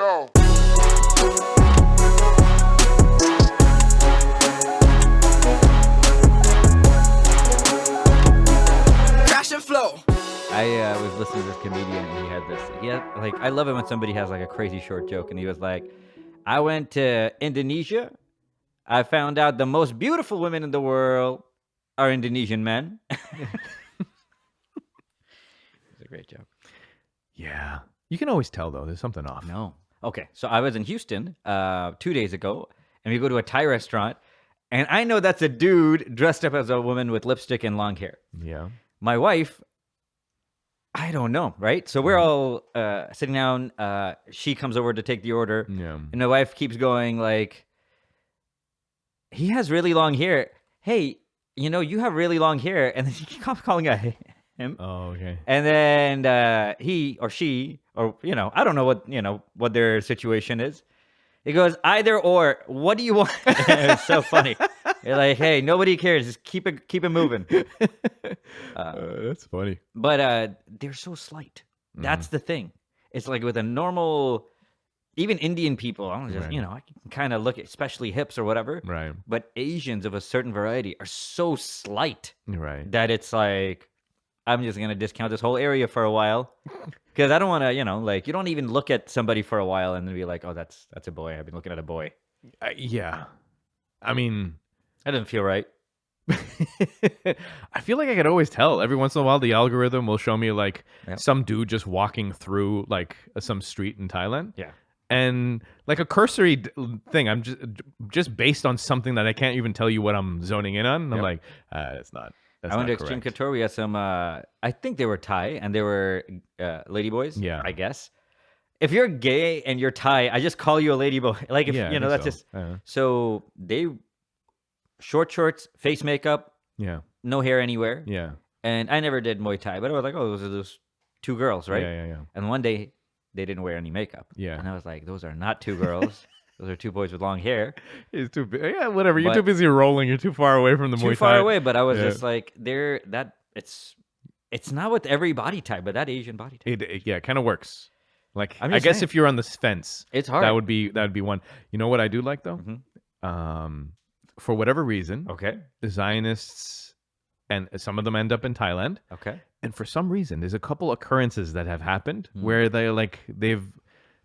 go. Crash and flow. I was listening to this comedian and he had like, I love it when somebody has like a crazy short joke and he was like, I went to Indonesia. I found out the most beautiful women in the world are Indonesian men. It's a great joke. Yeah. You can always tell, though. There's something off. No. Okay, so I was in Houston 2 days ago, and we go to a Thai restaurant, and I know that's a dude dressed up as a woman with lipstick and long hair. Yeah. My wife, I don't know, right? So we're all sitting down. She comes over to take the order, Yeah. and my wife keeps going like, he has really long hair. Hey, you have really long hair. And then she keeps calling him. Oh, okay. And then he or she, or, I don't know what their situation is. He goes, either or, what do you want? It's so funny. You're like, hey, nobody cares. Just keep it moving. That's funny. But they're so slight. That's the thing. It's like with a normal, even Indian people, I don't just, Right. I can kind of look at, especially hips or whatever. Right. But Asians of a certain variety are so slight Right. that it's like, I'm just going to discount this whole area for a while. Because I don't want to, like, you don't even look at somebody for a while and then be like, oh, that's a boy. I've been looking at a boy. Yeah. I mean, That doesn't feel right. I feel like I could always tell. Every once in a while, the algorithm will show me like Yep. some dude just walking through like some street in Thailand. Yeah. And like a cursory thing, I'm just based on something that I can't even tell you what I'm zoning in on. And I'm Yep. like, that's not. That's I went to not Extreme correct. Couture. We had some, I think they were Thai and they were ladyboys. Yeah. I guess. If you're gay and you're Thai, I just call you a ladyboy. Like, if Yeah, I that's think just. so. So they, short shorts, face makeup, Yeah. no hair anywhere. Yeah. And I never did Muay Thai, but I was like, oh, those are those two girls, right? Yeah. And one day they didn't wear any makeup. Yeah. And I was like, those are not two girls. Those are two boys with long hair. It's too big. Yeah, whatever. You're But- too busy rolling. You're too far away from the Too Muay far Thai. away, but I was Yeah. just like, it's not with every body type, but that Asian body type. It kind of works. Like I'm I just guess saying. if you're on this fence, It's hard. that would be one. You know what I do like though? For whatever reason, Okay. the Zionists and some of them end up in Thailand. Okay. And for some reason, there's a couple occurrences that have happened Hmm. where they're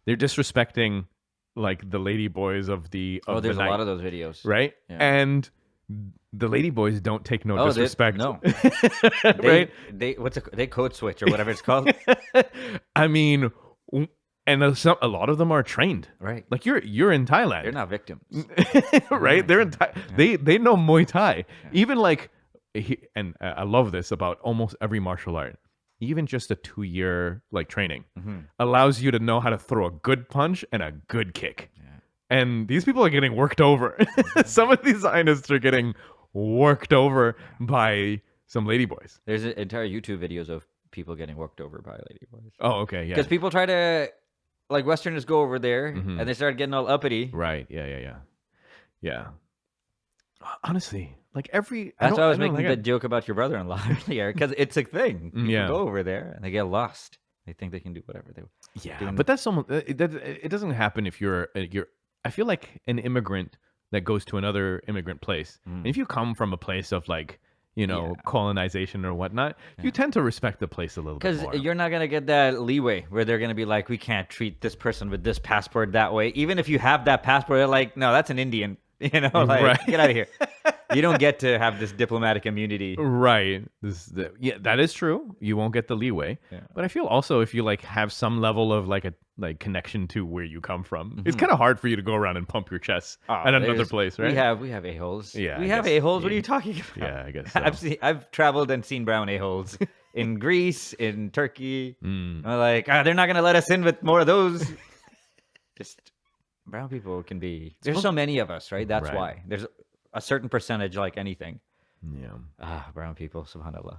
disrespecting like the lady boys of the Oh, of there's the a night, lot of those videos. right? Yeah. And the lady boys don't take no disrespect. no. Right? They code switch or whatever it's called. I mean, and a lot of them are trained. Right. Like you're in Thailand. They're not victims. Right? They're in they know Muay Thai. Even like I love this about almost every martial art. Even just a 2-year like training allows you to know how to throw a good punch and a good kick. And these people are getting worked over. Some of these Zionists are getting worked over by some ladyboys. There's entire YouTube videos of people getting worked over by ladyboys. Oh, okay, yeah. Because people try to, like, Westerners go over there and they start getting all uppity. Right, yeah. Honestly, like every... That's why I was don't making like the joke about your brother-in-law earlier, because it's a thing. People Yeah. go over there and they get lost. They think they can do whatever they want. Yeah, but that's almost it doesn't happen if you're I feel like an immigrant that goes to another immigrant place. And if you come from a place of like, Yeah. colonization or whatnot, you tend to respect the place a little bit Because more. you're not going to get that leeway where they're going to be like, we can't treat this person with this passport that way. Even if you have that passport, they're like, no, that's an Indian. Like, Right. get out of here. You don't get to have this diplomatic immunity. Right. Yeah, that is true. You won't get the leeway. Yeah. But I feel also if you like have some level of like a connection to where you come from, it's kind of hard for you to go around and pump your chest at another There's- place, right? We have a-holes. Yeah, we I have guess, a-holes. What are yeah. you talking about? Yeah, I guess so. I've traveled and seen brown a-holes in Greece, in Turkey. Mm. I'm like, they're not going to let us in with more of those. Just brown people can be. There's so many of us, right? That's Right. why. There's a certain percentage like anything. Yeah. Brown people, subhanAllah.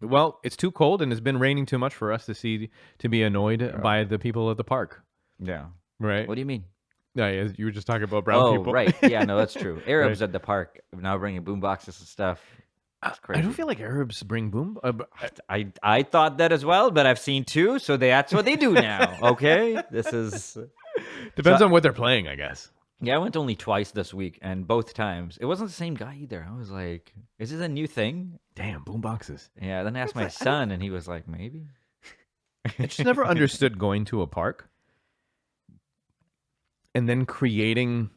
Well, it's too cold and it's been raining too much for us to be annoyed by the people at the park, Yeah. right? What do you mean? Yeah, you were just talking about brown people. Right. Yeah, no, that's true. Arabs at the park now bringing boom boxes and stuff. It's crazy. I don't feel like Arabs bring boom. I thought that as well, but I've seen two, so that's what they do now. Okay, this is Depends on what they're playing, I guess. I went only twice this week, and both times it wasn't the same guy either. I was like, "Is this a new thing?" Damn, boom boxes. Yeah. Then I asked my son, and he was like, "Maybe." I just never understood going to a park and then creating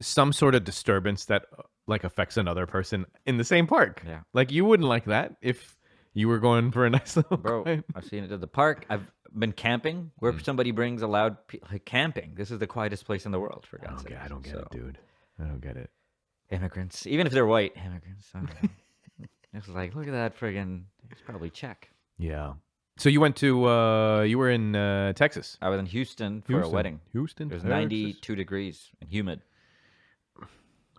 some sort of disturbance that like affects another person in the same park. Yeah. Like you wouldn't like that if you were going for a nice little Bro, climb. I've seen it at the park. I've been camping where somebody brings a loud like camping. This is the quietest place in the world, for God's sake. I don't get it, dude. I don't get it. Immigrants, even if they're white immigrants. I don't know. It's like, look at that friggin'. It's probably Czech. Yeah. So you went to you were in Texas. I was in Houston for a wedding. Houston. It was Texas. 92 degrees and humid.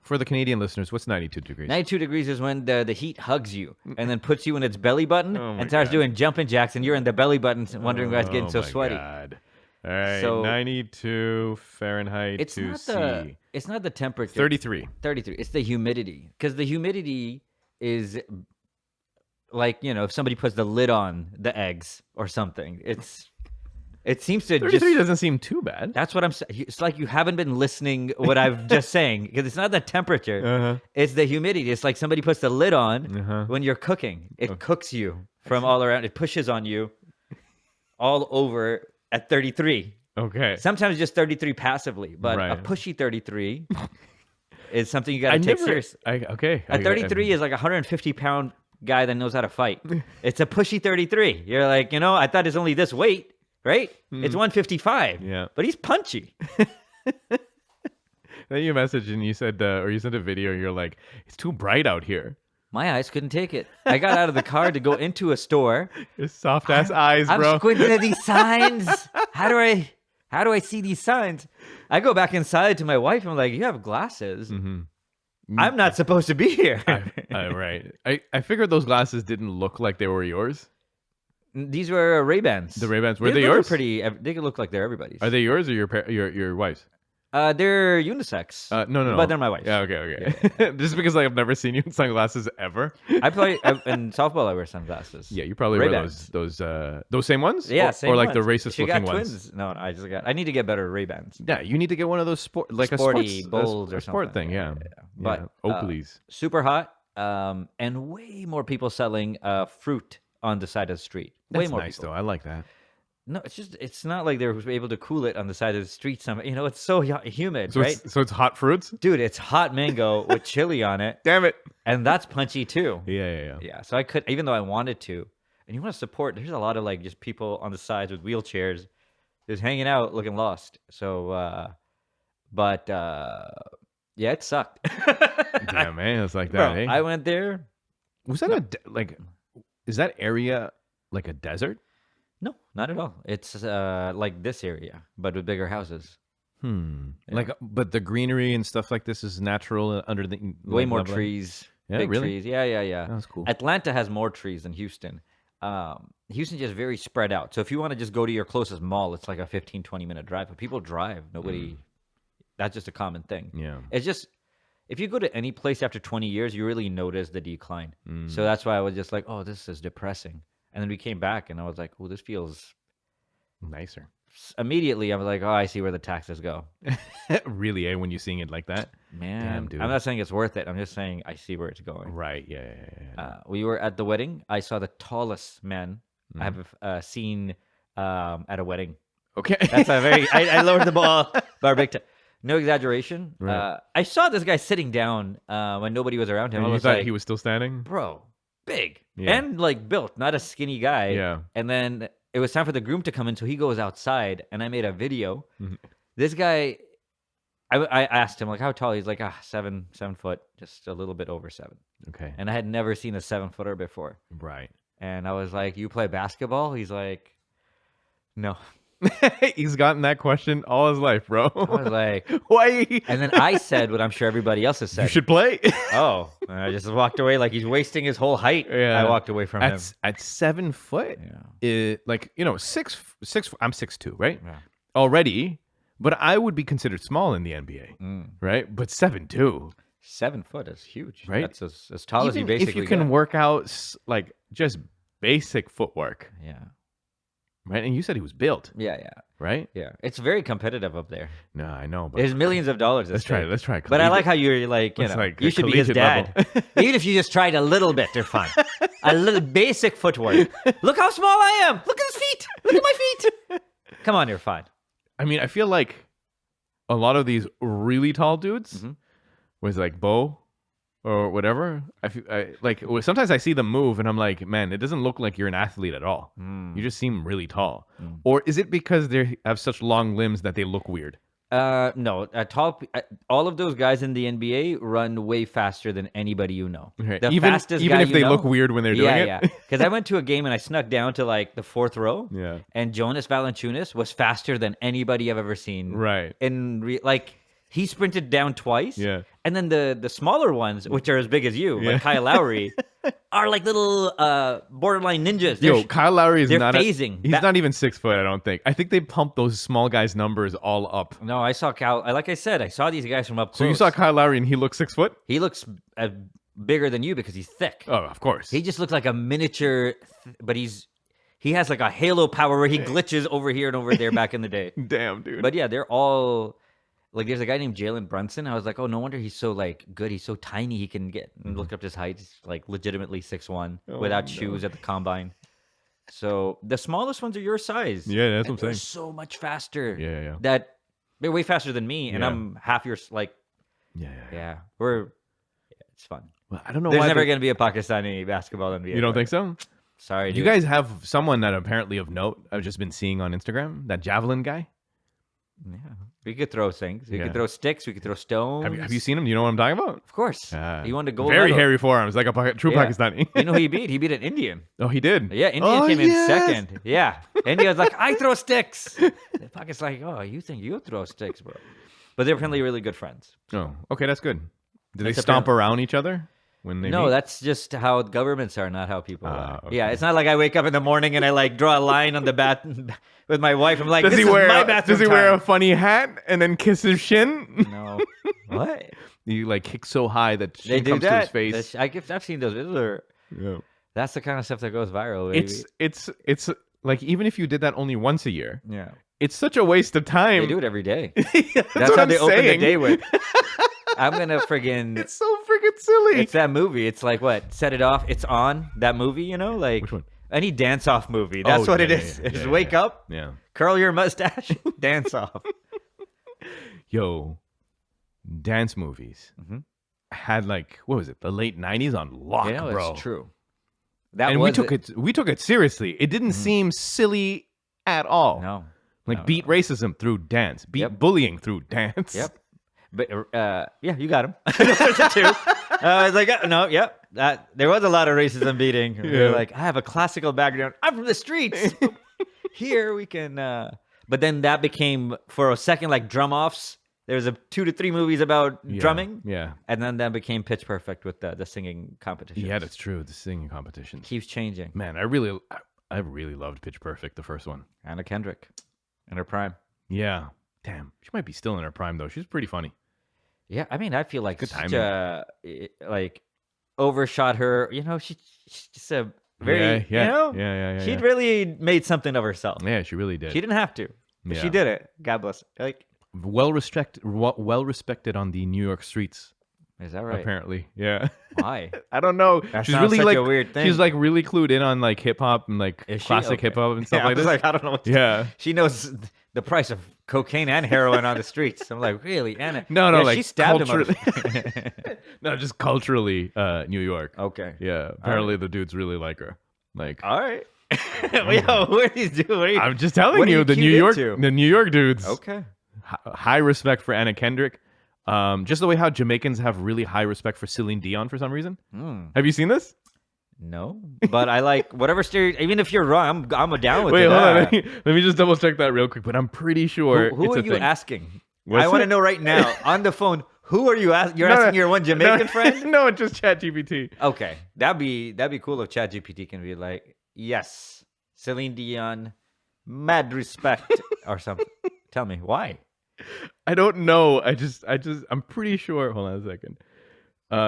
For the Canadian listeners, what's 92 degrees? 92 degrees is when the heat hugs you and then puts you in its belly button Oh my and starts God. doing jumping jacks, and you're in the belly button wondering why it's getting so my sweaty. God. All right, So- 92 Fahrenheit It's to not C. the temperature. 33. 33. It's the humidity, because the humidity is like, if somebody puts the lid on the eggs or something. It seems to 33 just. doesn't seem too bad. That's what I'm saying. It's like you haven't been listening what I'm just saying, because it's not the temperature. Uh-huh. It's the humidity. It's like somebody puts the lid on Uh-huh. when you're cooking. It cooks you from all around. It pushes on you all over at 33. Okay. Sometimes just 33 passively, but a Right. pushy 33 is something you got to take seriously. Okay. A 33 is like a 150-pound guy that knows how to fight. It's a pushy 33. You're like, I thought it's only this weight, right? It's 155. Yeah. But he's punchy. Then you messaged and you said, or you sent a video. And you're like, it's too bright out here. My eyes couldn't take it. I got out of the car to go into a store. Your soft ass eyes, I'm bro. squinting at these signs. How do I see these signs? I go back inside to my wife. I'm like, you have glasses. I'm not supposed to be here. Right. I figured those glasses didn't look like they were yours. These were Ray-Bans. The Ray-Bans, were they look yours? Pretty. They could look like they're everybody's. Are they yours or your wife's? They're unisex. No. But they're my wife's. Yeah, okay. Just because I've never seen you in sunglasses ever. I play in softball. I wear sunglasses. Yeah, you probably wear Ray-Bans. those same ones. Yeah, or, same or like the ones. racist She looking got ones. twins. No, I need to get better Ray-Bans. Yeah, you need to get one of those Sporty a sports, bowls a or sport something. thing. Yeah, But, Oakleys. Super hot. And way more people selling fruit on the side of the street. Way That's more nice people. though. I like that. No, it's not like they were able to cool it on the side of the street. It's so humid, So right? it's hot fruits. Dude, it's hot mango with chili on it, Damn it. and that's punchy too. Yeah. Yeah, so I could, even though I wanted to, and you want to support. There's a lot of like just people on the sides with wheelchairs, just hanging out, looking lost. So, yeah, it sucked. Damn, man, it's like that. Bro, eh? I went there. Was that is that area like a desert? No, not at all. It's like this area, but with bigger houses. Like, but the greenery and stuff like this is natural under the Way like, more level? trees. Yeah, big really? trees. Yeah. That's cool. Atlanta has more trees than Houston. Houston's just very spread out. So if you want to just go to your closest mall, it's like a 15, 20-minute drive. But people drive. Nobody. That's just a common thing. Yeah. It's just, if you go to any place after 20 years, you really notice the decline. So that's why I was just like, oh, this is depressing. And then we came back and I was like, oh, this feels Nicer. Immediately I was like, oh, I see where the taxes go. Really, when you're seeing it like that? Man, Damn, dude. I'm not saying it's worth it. I'm just saying I see where it's going. Right. Yeah. We were at the wedding. I saw the tallest man I have seen at a wedding. Okay. That's a very. I lowered the ball, bar big time. No exaggeration. Right. I saw this guy sitting down when nobody was around him. And I you was thought like, he was still standing? bro, big Yeah. and like built, not a skinny guy. Yeah. And then it was time for the groom to come in, so he goes outside, and I made a video. This guy, I asked him like how tall. He's like 7 foot, just a little bit over 7. Okay. And I had never seen a 7-footer before. Right. And I was like, "You play basketball?" He's like, "No." He's gotten that question all his life, bro. I was like, why? and then I said what I'm sure everybody else has said. You should play. Oh, and I just walked away like he's wasting his whole height. Yeah. I walked away from him. At 7 foot, Yeah. like, 6. I'm 6'2", right? Yeah. Already, but I would be considered small in the NBA, right? But 7'2". 7 foot is huge. Right? That's as tall as you Even basically if you can get. work out like just basic footwork, Yeah. right? And you said he was built, Yeah, yeah. right? Yeah. It's very competitive up there. No, I know, but There's millions of dollars. let's try. Let's try. But I like collegiate. how you're like, It's like you should be his collegiate dad. Even if you just tried a little bit, they're fine. A little basic footwork. Look how small I am. Look at his feet. Look at my feet. Come on, you're fine. I mean, I feel like a lot of these really tall dudes Mhm. was like Bo or whatever. Sometimes I see them move and I'm like, man, it doesn't look like you're an athlete at all. You just seem really tall. Or is it because they have such long limbs that they look weird? No, all of those guys in the NBA run way faster than anybody you know. Okay. The Even fastest even guy if they you know, look weird when they're doing it. Yeah. Because I went to a game and I snuck down to like the 4th row. Yeah. And Jonas Valanciunas was faster than anybody I've ever seen. Right. Like he sprinted down twice. Yeah. And then the smaller ones, which are as big as you, Yeah. like Kyle Lowry, are like little borderline ninjas. Yo, Kyle Lowry is they're not phasing. he's not even 6 foot, I don't think. I think they pumped those small guys' numbers all up. No, I saw Kyle. Like I said, I saw these guys from up close. So you saw Kyle Lowry and he looked 6 foot? He looks bigger than you because he's thick. Oh, of course. He just looks like a miniature, but he has like a halo power where he glitches over here and over there back in the day. Damn, dude. But yeah, they're all like. There's a guy named Jalen Brunson. I was like, oh, no wonder he's so like good. He's so tiny. He can get and look up his height. He's like legitimately 6'1" without shoes at the combine. So the smallest ones are your size. Yeah, that's and what I'm they're saying. so much faster. Yeah. That they're way faster than me, and Yeah. I'm half your like. Yeah. Yeah, it's fun. Well, I don't know There's why never they- going to be a Pakistani basketball NBA. You don't player. think so? Sorry, You dude. guys have someone that apparently of note I've just been seeing on Instagram, that javelin guy. Yeah, we could throw things. We Yeah. could throw sticks. We could throw stones. Have you seen him? Do you know what I'm talking about? Of course. He won the gold Very medal. hairy forearms, like a true Yeah. Pakistani. You know who he beat? He beat an Indian. Oh, he did? Yeah, India Oh, came in yes! second. Yeah, India was like, I throw sticks. The Pakistan's like, oh, you think you throw sticks, bro? But they're apparently really good friends. Oh, okay, that's good. Do they That's stomp around each other when they No, meet? that's just how governments are, not how people are. okay. Yeah, it's not like I wake up in the morning and I like draw a line on the bat with my wife. I'm like, Does this he is wear my bathroom Does he wear a time. funny hat and then kiss his shin? No. What? You like kick so high that They shin do comes to his that. face. I've seen those videos. Yeah. That's the kind of stuff that goes viral, baby. It's like even if you did that only once a year, Yeah. it's such a waste of time. They do it every day. That's That's what how I'm they open the saying. day with. I'm gonna friggin' It's so freaking silly. it's that movie. It's like what? Set it off. It's on that movie. You know, like Which one? any dance off movie. That's Oh, what yeah, it yeah, is. yeah, Just yeah, wake yeah. up, Yeah. curl your mustache, dance off. Yo, dance movies had like what was it? The late '90s on lock, You know, bro. it's true. That And was we took it seriously. It didn't seem silly at all. No. Like No, beat racism through dance, beat Yep. bullying through dance. Yep. But yeah, you got him. There's the two. I was like, no, yep. There was a lot of racism beating. We were Yeah. like, I have a classical background. I'm from the streets. Here we can. But then that became for a second like drum offs. There was 2 to 3 movies about Yeah, drumming, Yeah. and then that became Pitch Perfect with the singing competition. Yeah, that's true. The singing competitions. Keeps changing. Man, I really loved Pitch Perfect, the first one. Anna Kendrick, in her prime. Yeah. Damn. She might be still in her prime though. She's pretty funny. Yeah, I mean, I feel like Good such timing. like overshot her. You know, she's just a very yeah. you know, Yeah. she'd really made something of herself. Yeah, she really did. She didn't have to, but she Yeah. did it. God bless her. Like, well respected on the New York streets. is that right? Apparently, yeah. Why? I don't know. That She's sounds really such like a weird thing. She's like really clued in on like hip hop and like Is she? classic Okay. hip hop and stuff Yeah, I like was this. like, I don't know. What Yeah. she knows the price of cocaine and heroin on the streets. I'm like, really, Anna? No, Yeah, like she stabbed culturally- him. No, just culturally, New York. Okay. Yeah. Apparently the dudes really like her. Like All right. Yo, what are you doing? I'm just telling What are you, you the cued into? New York dudes. Okay. High respect for Anna Kendrick. Just the way how Jamaicans have really high respect for Celine Dion for some reason. Have you seen this? No, but I like whatever stereo. Even if you're wrong, I'm down with Wait, it. hold on. Let me just double check that real quick. But I'm pretty sure. Who it's are a you thing. asking? What's I want to it? know right now on the phone. Who are you asking? You're No, asking no, your one Jamaican no, friend? No, it's just ChatGPT. Okay, that'd be cool if ChatGPT can be like, yes, Celine Dion, mad respect or something. Tell me why. I don't know. I'm pretty sure. Hold on a second.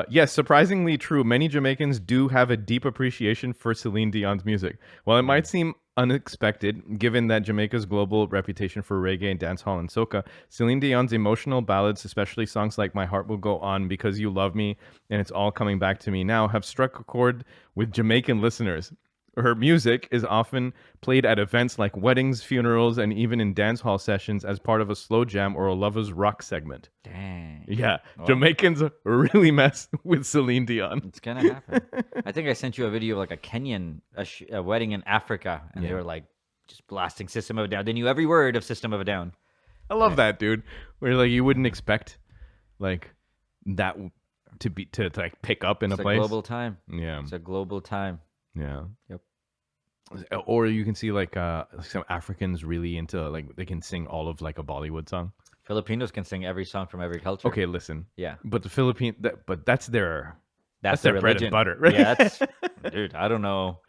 Yes, surprisingly true. Many Jamaicans do have a deep appreciation for Celine Dion's music. While it might seem unexpected, given that Jamaica's global reputation for reggae and dancehall and soca, Celine Dion's emotional ballads, especially songs like My Heart Will Go On, Because You Love Me, and It's All Coming Back to Me Now, have struck a chord with Jamaican listeners. Her music is often played at events like weddings, funerals, and even in dance hall sessions as part of a slow jam or a lovers rock segment. Dang. Yeah, Jamaicans really mess with Celine Dion. It's gonna happen. I think I sent you a video of like a Kenyan a wedding in Africa, and they were like just blasting System of a Down. They knew every word of System of a Down. I love that, dude. Where like you wouldn't expect like that to like pick up in It's a place. a global time. Yeah, It's a global time. yeah. Yep. Or you can see like some Africans really into like they can sing all of like a Bollywood song. Filipinos can sing every song from every culture. Okay, listen. Yeah. But the but that's their That's their their bread religion. and butter, right? Yeah, that's, dude, I don't know.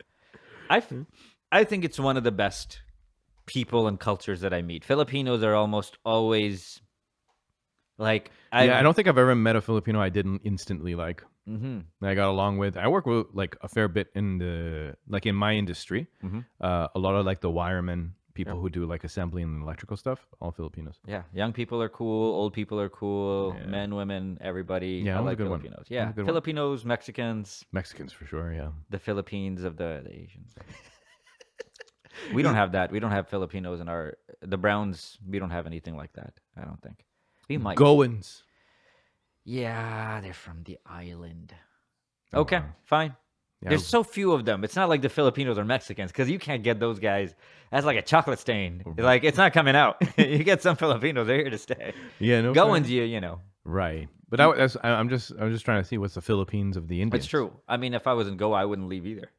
I think it's one of the best people and cultures that I meet. Filipinos are almost always like I don't think I've ever met a Filipino I didn't instantly like. Mm-hmm. I got along with. I work with like a fair bit in in my industry. Mm-hmm. A lot of like the wiremen, people who do like assembly and electrical stuff, all Filipinos. Yeah, young people are cool, old people are cool, Yeah. men, women, everybody. Yeah, I that was a like good one. Filipinos. That was Yeah, a good one. Filipinos, Mexicans, Mexicans for sure. Yeah. the Philippines of the Asians. We don't have that. We don't have Filipinos in the Browns. We don't have anything like that. I don't think. We might. Goins. Yeah, they're from the island. Oh, Okay, wow. fine. Yeah. There's so few of them. It's not like the Filipinos or Mexicans because you can't get those guys. That's like a chocolate stain. Like it's not coming out. You get some Filipinos, they're here to stay. Yeah. No. Goins, you know. Right. But I'm just trying to see what's the Philippines of the Indians. It's true. I mean, if I was in Goa, I wouldn't leave either.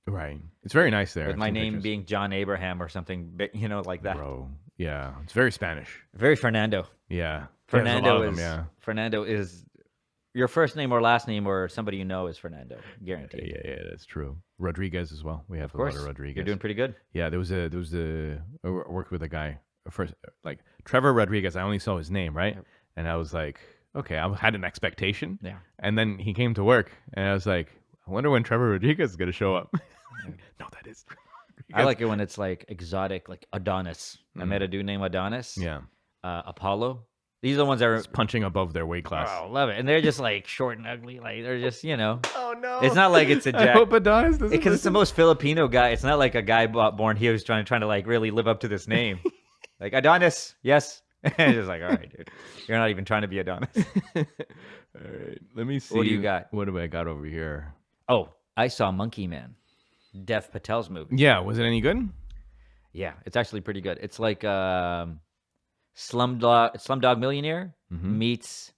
Right. It's very nice there. With my Some name pictures. being John Abraham or something, like that. Bro. Yeah. It's very Spanish. Very Fernando. Yeah. There's a lot of them, yeah. Fernando is your first name or last name or somebody you know is Fernando, guaranteed. Yeah, that's true. Rodriguez as well. We have Of course, a lot of Rodriguez. you're doing pretty good. Yeah, there was I worked with a guy first, like Trevor Rodriguez. I only saw his name, right? Yep. And I was like, okay, I had an expectation. Yeah. And then he came to work, and I was like, I wonder when Trevor Rodriguez is gonna show up. No, that is. I like it when it's like exotic, like Adonis. I met a dude named Adonis. Yeah, Apollo. These are the ones that are. punching above their weight class. Oh, love it. And they're just like short and ugly. Like they're just, Oh no! It's not like it's a I jack. hope Adonis doesn't. Because it's the most Filipino guy. It's not like a guy born here who's trying to like really live up to this name. Like Adonis, yes. And just like, all right, dude, you're not even trying to be Adonis. All right, let me see. What do you got? What do I got over here? Oh, I saw Monkey Man, Dev Patel's movie. Yeah, was it any good? Yeah, it's actually pretty good. It's like Slumdog Millionaire meets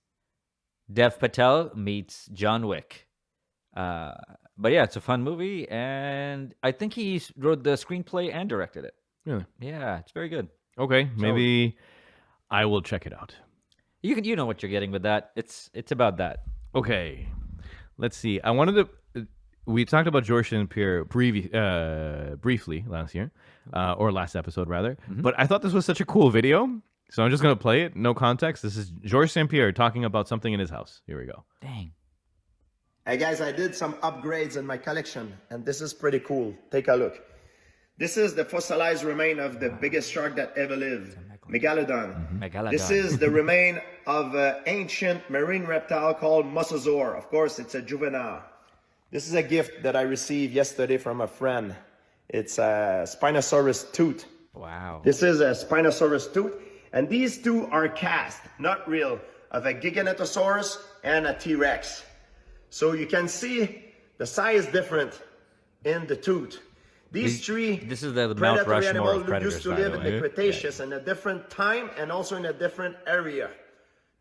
Dev Patel meets John Wick. But yeah, it's a fun movie, and I think he wrote the screenplay and directed it. Really? Yeah, it's very good. Okay, maybe I will check it out. You know what you're getting with that. It's about that. Okay, let's see. I wanted to. We talked about George St. Pierre briefly last year, or last episode rather. But I thought this was such a cool video, so I'm just gonna play it. No context. This is George St. Pierre talking about something in his house. Here we go. Dang. Hey guys, I did some upgrades in my collection, and this is pretty cool. Take a look. This is the fossilized remain of the biggest shark that ever lived, Megalodon. Megalodon. This is the remain of an ancient marine reptile called mosasaur. Of course, it's a juvenile. This is a gift that I received yesterday from a friend. It's a Spinosaurus tooth. Wow. This is a Spinosaurus tooth, and these two are cast, not real, of a Giganotosaurus and a T-Rex. So you can see the size different in the tooth. These three This is the Mount predatory Rushmore of animals predators, used to by the live in way. the Cretaceous in a different time and also in a different area.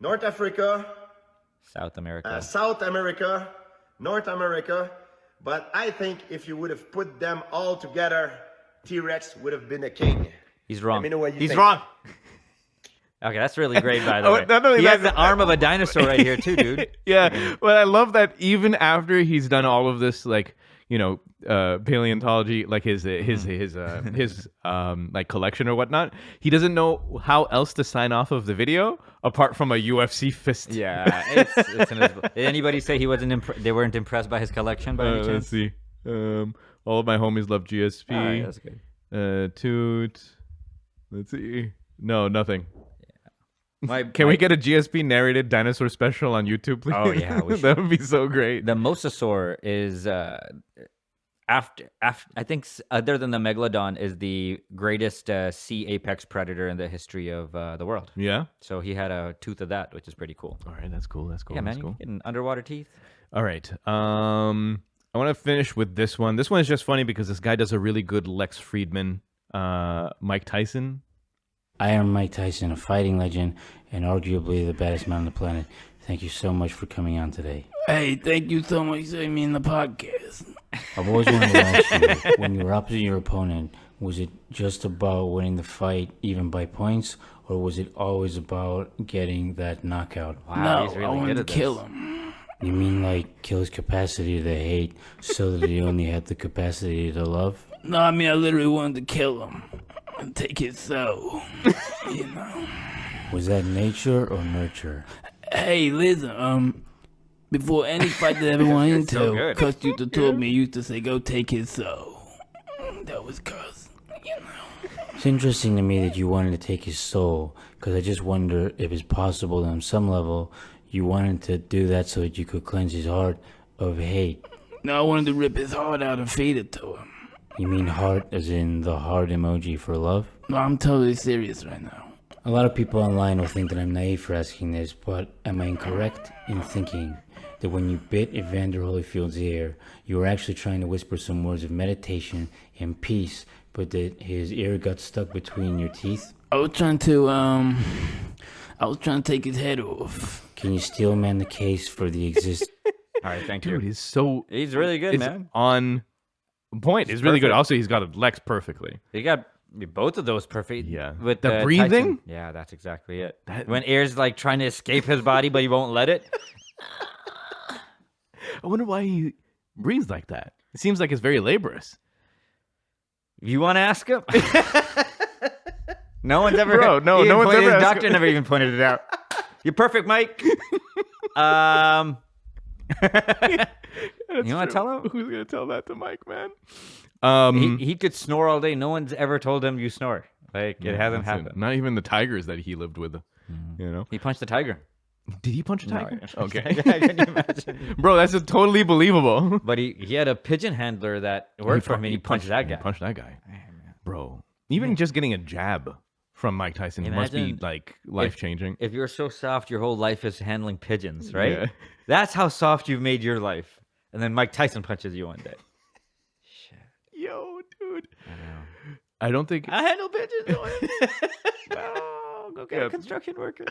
North Africa, South America. South America, North America. But I think if you would have put them all together, T-Rex would have been a king. He's wrong. Let me know what you He's think. wrong. Okay, that's really great, by the Oh, way. not only He that, has the arm of a dinosaur right here, too, dude. Yeah, but I love that even after he's done all of this, like, paleontology, like his like collection or whatnot. He doesn't know how else to sign off of the video apart from a UFC fist. Yeah, it's in his. Did anybody say he wasn't? They weren't impressed by his collection by any chance? Let's see. All of my homies love GSP. All right, that's good. Toot. Let's see. No, nothing. Can we get a GSP narrated dinosaur special on YouTube, please? Oh yeah, we should. That would be so great. The mosasaur is after I think other than the megalodon is the greatest sea apex predator in the history of the world. Yeah. So he had a tooth of that, which is pretty cool. All right, that's cool. That's cool. Yeah, that's man, cool. you getting underwater teeth. All right. I want to finish with this one. This one is just funny because this guy does a really good Lex Friedman, Mike Tyson. I am Mike Tyson, a fighting legend and arguably the baddest man on the planet. Thank you so much for coming on today. Hey, thank you so much for having me in the podcast. I've always wanted to ask you, when you were opposite your opponent, was it just about winning the fight, even by points, or was it always about getting that knockout? Wow, No, he's really I wanted good to at this. kill him. You mean like kill his capacity to hate so that he only had the capacity to love? No, I mean, I literally wanted to kill him and take his soul, you know. Was that nature or nurture? Hey, listen, before any fight that I ever went So into, good. Cuz used to told me, used to say, go take his soul. That was Cuz, you know. It's interesting to me that you wanted to take his soul, because I just wonder if it's possible that on some level you wanted to do that so that you could cleanse his heart of hate. No, I wanted to rip his heart out and feed it to him. You mean heart as in the heart emoji for love? No, I'm totally serious right now. A lot of people online will think that I'm naive for asking this, but am I incorrect in thinking that when you bit Evander Holyfield's ear, you were actually trying to whisper some words of meditation and peace, but that his ear got stuck between your teeth? I was trying to take his head off. Can you steel man the case for the exist? All right, thank Dude, you. he's really good, is man. on point. He's really good. perfect. Also, he's got a Lex perfectly. You got both of those perfect. Yeah. With The breathing? Tyson. Yeah, that's exactly it. When air's like trying to escape his body, but he won't let it. I wonder why he breathes like that. It seems like it's very laborious. You want to ask him? No one's ever. Bro, no he even one's pointed- ever His asked doctor him. never even pointed it out. You're perfect, Mike. You want to tell him? Who's gonna tell that to Mike, man? He could snore all day. No one's ever told him you snore. Like it hasn't Listen, happened. Not even the tigers that he lived with. You know? He punched the tiger. Did he punch a tiger? No, Okay. Can you imagine? Bro, that's just totally believable. But he had a pigeon handler that worked for him, and he punched that guy. He punched that guy. Bro, even just getting a jab from Mike Tyson must be Imagine like life changing. If you're so soft, your whole life is handling pigeons, right? Yeah. That's how soft you've made your life. And then Mike Tyson punches you one day. Yo, dude. I don't think. I handle pigeons. Well, go get a construction worker.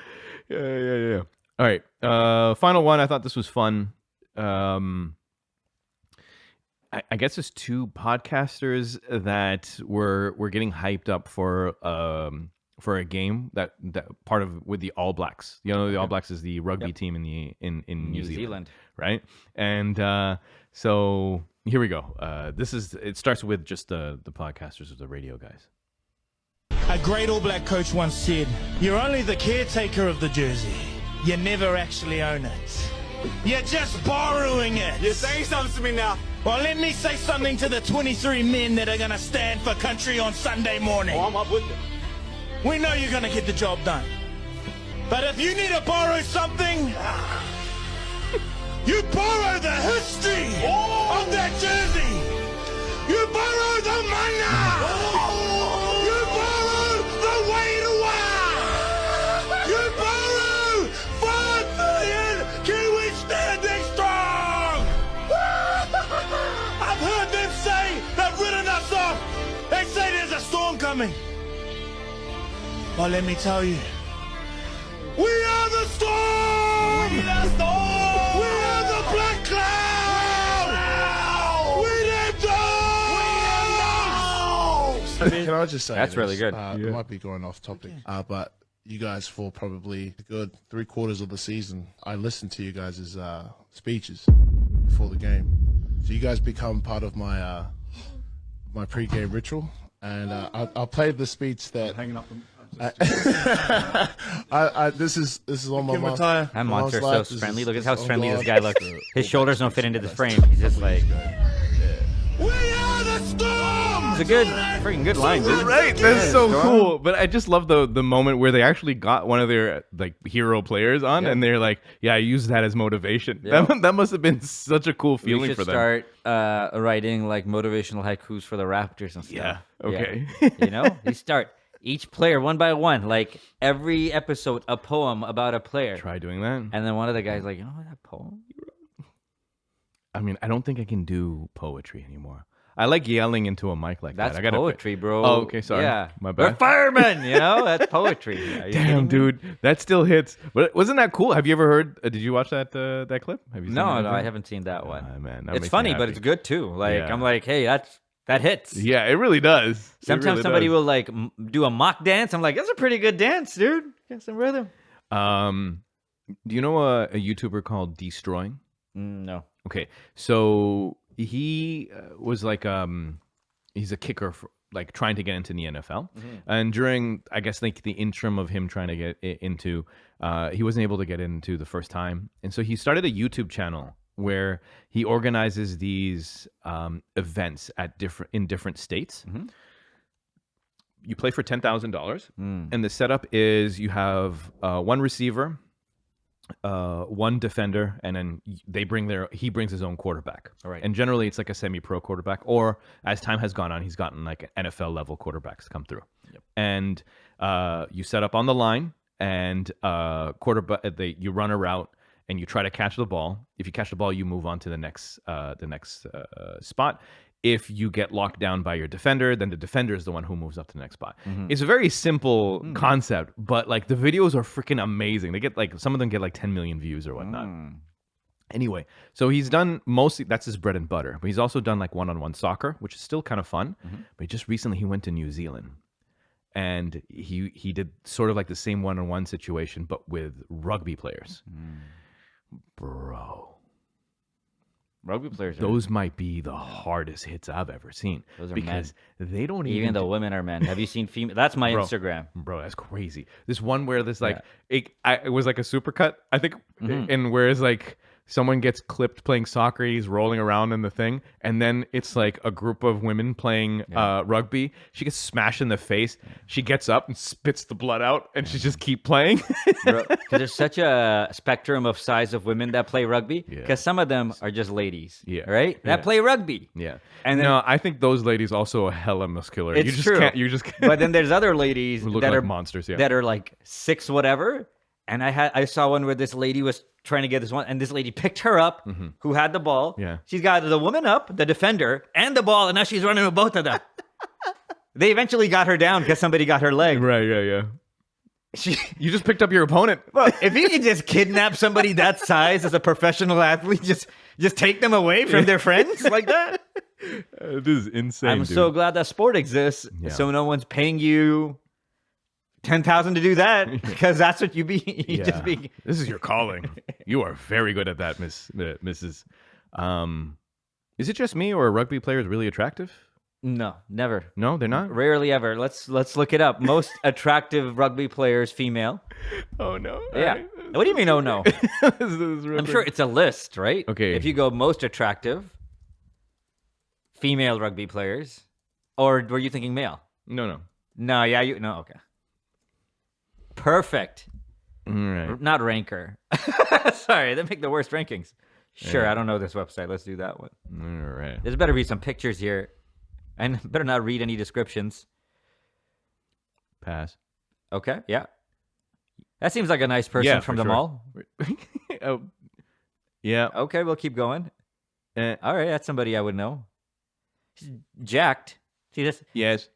Yeah. All right. Final one. I thought this was fun. I guess it's two podcasters that were getting hyped up for a game that part of with the All Blacks. You know, the All Blacks is the rugby team in New Zealand, right? And so here we go. It starts with just the podcasters of the radio guys. A great All Black coach once said, "You're only the caretaker of the jersey. You never actually own it. You're just borrowing it." You're saying something to me now. Well, let me say something to the 23 men that are going to stand for country on Sunday morning. Oh, I'm up with it. We know you're going to get the job done. But if you need to borrow something, you borrow the history of that jersey. You borrow the money. You borrow the way to win. You borrow 5 million Kiwis standing strong. I've heard them say they've written us off. They say there's a storm coming. Well, let me tell you, we are the storm! We are the storm! We are the black cloud! We them dogs! Can I just say That's this? really good. It might be going off topic, but you guys for probably a good 3/4 of the season, I listened to you guys' speeches before the game. So you guys become part of my my pre-game ritual, and I'll play the speech that. Hanging up. This is on my mom's. That monster is so life. friendly. Look at This how is on friendly this God. guy looks. His shoulders don't fit into the frame. He's just like, We are the Storm! it's a good, freaking good line, dude. Right, that's Yeah, so Storm. cool. But I just love the moment where they actually got one of their like hero players on, and they're like, "Yeah, I used that as motivation." Yeah. That must have been such a cool We feeling should for them. start writing like motivational haikus for the Raptors and stuff. Yeah, okay. You know, you start each player one by one, like every episode, a poem about a player. Try doing that. And then one of the guys like, you know that poem? I mean, I don't think I can do poetry anymore. I like yelling into a mic like That's that. I gotta poetry, bro. Oh, okay, sorry. Yeah, My We're bad. firemen. You know, that's poetry. Are you kidding Damn, me? dude, that still hits. But wasn't that cool? Have you ever heard? Did you watch that that clip? Have you seen No, that no, clip? I haven't seen that one. Man, that It's makes me funny, but happy. it's good too. Like Yeah. I'm like, hey, that hits. Yeah, it really does. It Sometimes really somebody does. will like do a mock dance. I'm like, that's a pretty good dance, dude. Get some rhythm. Do you know a YouTuber called Destroying? No. Okay, so he was like he's a kicker for, like trying to get into the NFL, and during I guess like the interim of him trying to get into, he wasn't able to get into the first time, and so he started a YouTube channel where he organizes these events at different states. You play for $10,000, and the setup is you have one receiver, one defender, and then he brings his own quarterback. All right. And generally it's like a semi-pro quarterback, or as time has gone on, he's gotten like NFL level quarterbacks come through. Yep. And you set up on the line, and you run a route, and you try to catch the ball. If you catch the ball, you move on to the next spot. If you get locked down by your defender, then the defender is the one who moves up to the next spot. It's a very simple concept, but like the videos are freaking amazing. They get like, some of them get like 10 million views or whatnot. Anyway, so he's done mostly, that's his bread and butter, but he's also done like one-on-one soccer, which is still kind of fun. But just recently he went to New Zealand, and he did sort of like the same one-on-one situation, but with rugby players. Bro. Rugby players are Those might be the hardest hits I've ever seen. Those are because they don't even the women are men. Have you seen female? That's my Bro. Instagram. Bro, that's crazy. This one where there's like it was like a supercut, I think, and where it's like someone gets clipped playing soccer, he's rolling around in the thing, and then it's like a group of women playing rugby. She gets smashed in the face. She gets up and spits the blood out, and she just keep playing. Because there's such a spectrum of size of women that play rugby. Because some of them are just ladies, right? That play rugby. Yeah, And then, no, I think those ladies also are hella muscular. It's you just true. can't. You just can't. But then there's other ladies Look that like are monsters. Yeah, that are like 6 whatever. And I saw one where this lady was trying to get this one, and this lady picked her up, who had the ball. Yeah. She's got the woman up, the defender, and the ball, and now she's running with both of them. They eventually got her down because somebody got her leg. right. Yeah. She, You just picked up your opponent. if you could just kidnap somebody that size as a professional athlete, just take them away from their friends like that. This is insane. I'm dude. so glad that sport exists, Yeah. so no one's paying you 10,000 to do that, because that's what you be. You just be. This is your calling. You are very good at that, Mrs. Is it just me, or are rugby players really attractive? No, never. No, they're not. Rarely ever. Let's look it up. Most attractive rugby players, female. Oh no. Yeah. What do you mean? Oh no. I'm sure it's a list, right? Okay. If you go most attractive female rugby players, or were you thinking male? No. No. Yeah. No. Okay. Perfect. All right. Not ranker. Sorry, they make the worst rankings. Sure, I don't know this website. Let's do that one. All right. There's better be some pictures here, and better not read any descriptions. Pass. Okay, yeah. That seems like a nice person from for the sure. mall. Oh. Yeah. Okay, we'll keep going. Eh, All right, that's somebody I would know. She's jacked. See this? yes.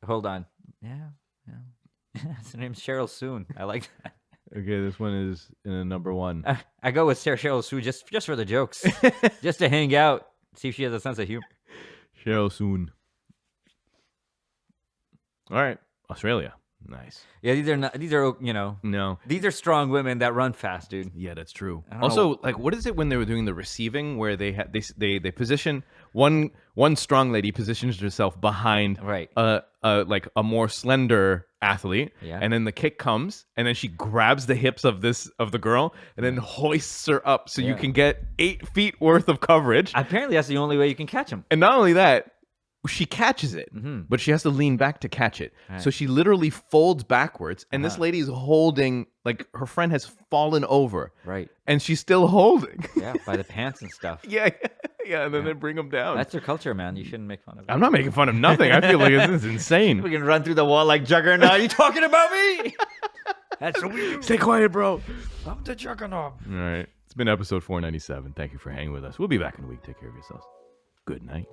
Hold on. Yeah. Her name's Cheryl Soon. I like that. Okay, this one is in a number 1. I go with Cheryl Soon just for the jokes, just to hang out, see if she has a sense of humor. Cheryl Soon. All right, Australia. Nice. Yeah, these are not. These are No. These are strong women that run fast, dude. Yeah, that's true. don't Also, know. like, what is it when they were doing the receiving where they position one strong lady positions herself behind Right. like a more slender athlete, Yeah. and then the kick comes, and then she grabs the hips of the girl, and then hoists her up so you Yeah. can get 8 feet worth of coverage. Apparently, that's the only way you can catch them. And not only that, she catches it, Mm-hmm. but she has to lean back to catch it. So she literally folds backwards, and Uh-huh. this lady is holding, like, her friend has fallen over. Right. And she's still holding. Yeah, by the pants and stuff. yeah, and then they bring them down. That's their culture, man. You shouldn't make fun of it. I'm not making fun of nothing. I feel like this is insane. We can run through the wall like Juggernaut. You talking about me? That's what we do. Stay quiet, bro. I'm the Juggernaut. All right. It's been episode 497. Thank you for hanging with us. We'll be back in a week. Take care of yourselves. Good night.